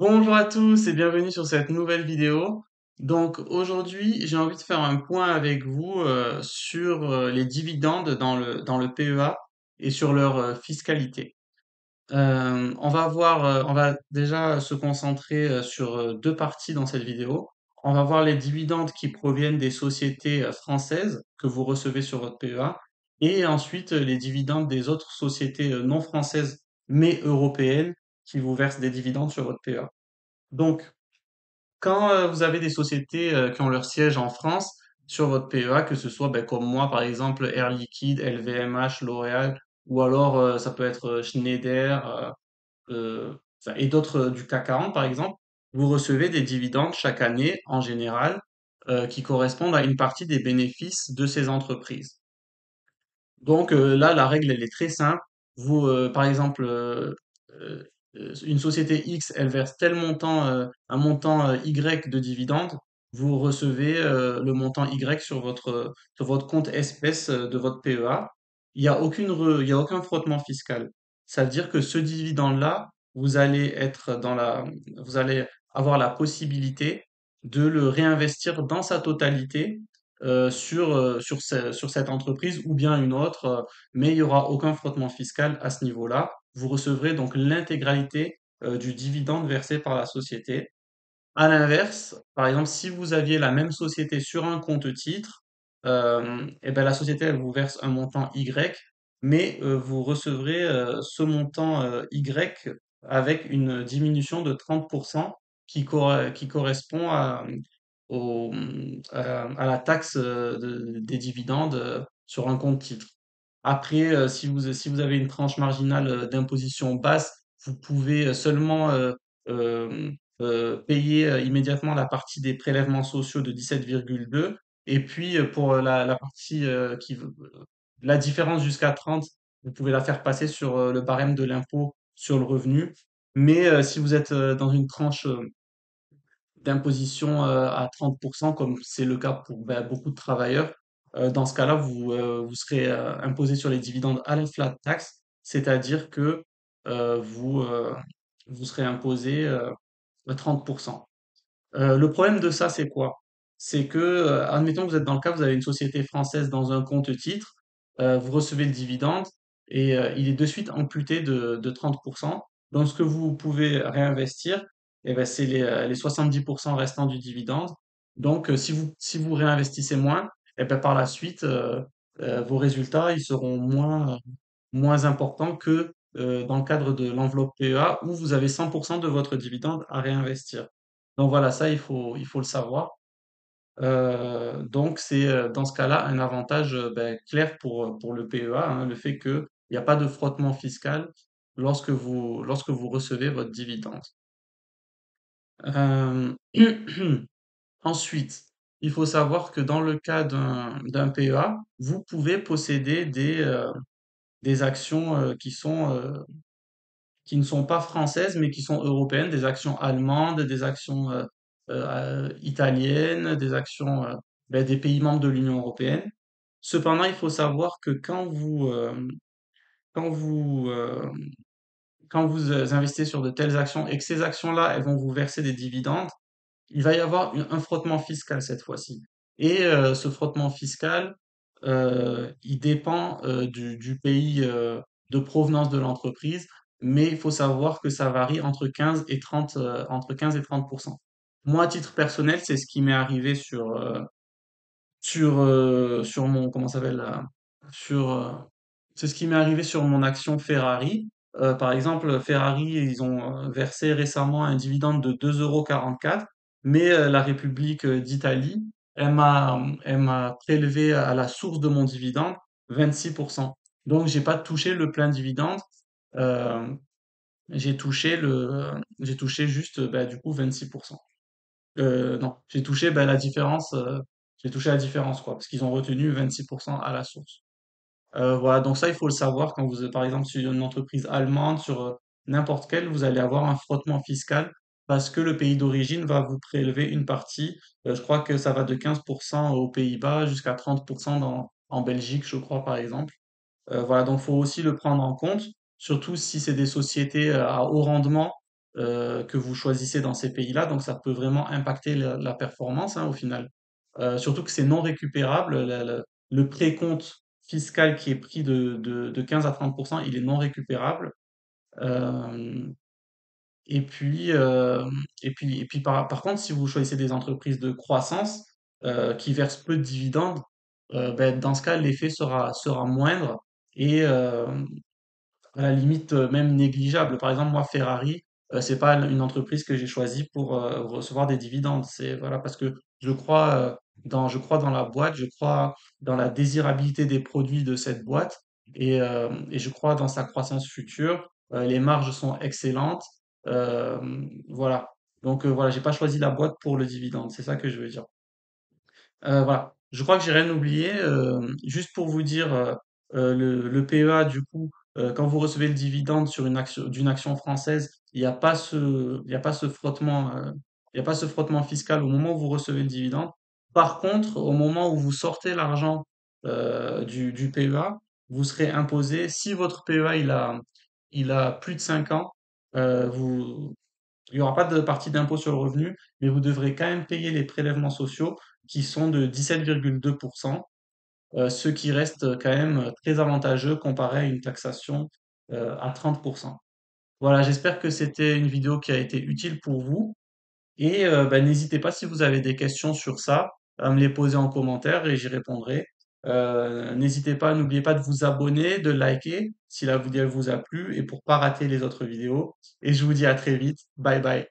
Bonjour à tous et bienvenue sur cette nouvelle vidéo. Donc aujourd'hui, j'ai envie de faire un point avec vous sur les dividendes dans le PEA et sur leur fiscalité. On va déjà se concentrer sur deux parties dans cette vidéo. On va voir les dividendes qui proviennent des sociétés françaises que vous recevez sur votre PEA et ensuite les dividendes des autres sociétés non françaises mais européennes qui vous versent des dividendes sur votre PEA. Donc, quand vous avez des sociétés qui ont leur siège en France sur votre PEA, que ce soit ben, comme moi par exemple Air Liquide, LVMH, L'Oréal, ou alors ça peut être Schneider enfin, et d'autres du CAC 40 par exemple, vous recevez des dividendes chaque année en général qui correspondent à une partie des bénéfices de ces entreprises. Donc là, la règle, elle est très simple. Vous, par exemple, euh, une société X, elle verse tel montant, un montant Y de dividendes. Vous recevez le montant Y sur votre compte espèce de votre PEA. Il y a aucun frottement fiscal. Ça veut dire que ce dividende-là, vous allez avoir la possibilité de le réinvestir dans sa totalité sur cette entreprise ou bien une autre, mais il n'y aura aucun frottement fiscal à ce niveau-là. Vous recevrez donc l'intégralité du dividende versé par la société. À l'inverse, par exemple, si vous aviez la même société sur un compte titre, eh ben la société elle vous verse un montant Y, mais vous recevrez ce montant Y avec une diminution de 30% qui correspond à la taxe des dividendes sur un compte titre. Après, si vous avez une tranche marginale d'imposition basse, vous pouvez seulement euh, payer immédiatement la partie des prélèvements sociaux de 17,2. Et puis, pour la partie la différence jusqu'à 30, vous pouvez la faire passer sur le barème de l'impôt sur le revenu. Mais si vous êtes dans une tranche d'imposition à 30%, comme c'est le cas pour ben, beaucoup de travailleurs. Dans ce cas-là, vous serez imposé sur les dividendes à la flat tax, c'est-à-dire que vous, vous serez imposé à 30%. Le problème de ça, c'est quoi? C'est que, admettons que vous êtes dans le cas, vous avez une société française dans un compte titre, vous recevez le dividende et il est de suite amputé de 30%. Donc, ce que vous pouvez réinvestir, eh ben, c'est les 70% restants du dividende. Donc, si vous réinvestissez moins, eh ben, par la suite, vos résultats, ils seront moins importants que dans le cadre de l'enveloppe PEA où vous avez 100% de votre dividende à réinvestir. Donc voilà, ça, il faut le savoir. Donc c'est dans ce cas-là un avantage ben, clair pour le PEA, hein, le fait qu'il n'y a pas de frottement fiscal lorsque vous recevez votre dividende. Euh, Ensuite, il faut savoir que dans le cas d'un PEA, vous pouvez posséder des actions qui ne sont pas françaises, mais qui sont européennes, des actions allemandes, des actions italiennes, des actions ben, des pays membres de l'Union européenne. Cependant, il faut savoir que quand vous, euh, quand vous investissez sur de telles actions et que ces actions-là, elles vont vous verser des dividendes, il va y avoir un frottement fiscal cette fois-ci. Et ce frottement fiscal, il dépend du pays de provenance de l'entreprise, mais il faut savoir que ça varie entre 15 et 30%. Moi, à titre personnel, c'est ce qui m'est arrivé sur mon, comment ça s'appelle, sur, c'est ce qui m'est arrivé sur mon action Ferrari. Par exemple, Ferrari, ils ont versé récemment un dividende de 2,44 €, mais la République d'Italie, elle m'a prélevé à la source de mon dividende 26%. Donc, j'ai pas touché le plein dividende, euh, j'ai touché juste, bah, du coup, 26%. Non, j'ai touché la différence, quoi, parce qu'ils ont retenu 26% à la source. Voilà, donc ça, il faut le savoir quand vous, par exemple, sur une entreprise allemande, sur n'importe quelle, vous allez avoir un frottement fiscal parce que le pays d'origine va vous prélever une partie. Je crois que ça va de 15% aux Pays-Bas jusqu'à 30% en Belgique, je crois, par exemple. Voilà, donc faut aussi le prendre en compte, surtout si c'est des sociétés à haut rendement. que vous choisissez dans ces pays-là, donc ça peut vraiment impacter la performance hein, au final. Surtout que c'est non récupérable, le précompte fiscal qui est pris de 15 à 30%, il est non récupérable. Euh, et puis, par contre, si vous choisissez des entreprises de croissance qui versent peu de dividendes, ben, dans ce cas, l'effet sera moindre et à la limite même négligeable. Par exemple, moi, Ferrari, c'est pas une entreprise que j'ai choisie pour recevoir des dividendes. C'est voilà parce que je crois dans la boîte, je crois dans la désirabilité des produits de cette boîte et je crois dans sa croissance future. Les marges sont excellentes. Euh, voilà. Donc voilà, j'ai pas choisi la boîte pour le dividende. C'est ça que je veux dire. Voilà. Je crois que j'ai rien oublié. Juste pour vous dire, le PEA, du coup, quand vous recevez le dividende sur d'une action française, il y a pas ce frottement, il y a pas ce frottement fiscal au moment où vous recevez le dividende. Par contre, au moment où vous sortez l'argent du PEA, vous serez imposé. Si votre PEA il a plus de 5 ans, vous, il n'y aura pas de partie d'impôt sur le revenu, mais vous devrez quand même payer les prélèvements sociaux qui sont de 17,2%, ce qui reste quand même très avantageux comparé à une taxation à 30%. Voilà, j'espère que c'était une vidéo qui a été utile pour vous et bah, n'hésitez pas si vous avez des questions sur ça à me les poser en commentaire et j'y répondrai. N'hésitez pas, n'oubliez pas de vous abonner, de liker si la vidéo vous a plu et pour pas rater les autres vidéos. Et je vous dis à très vite. Bye bye.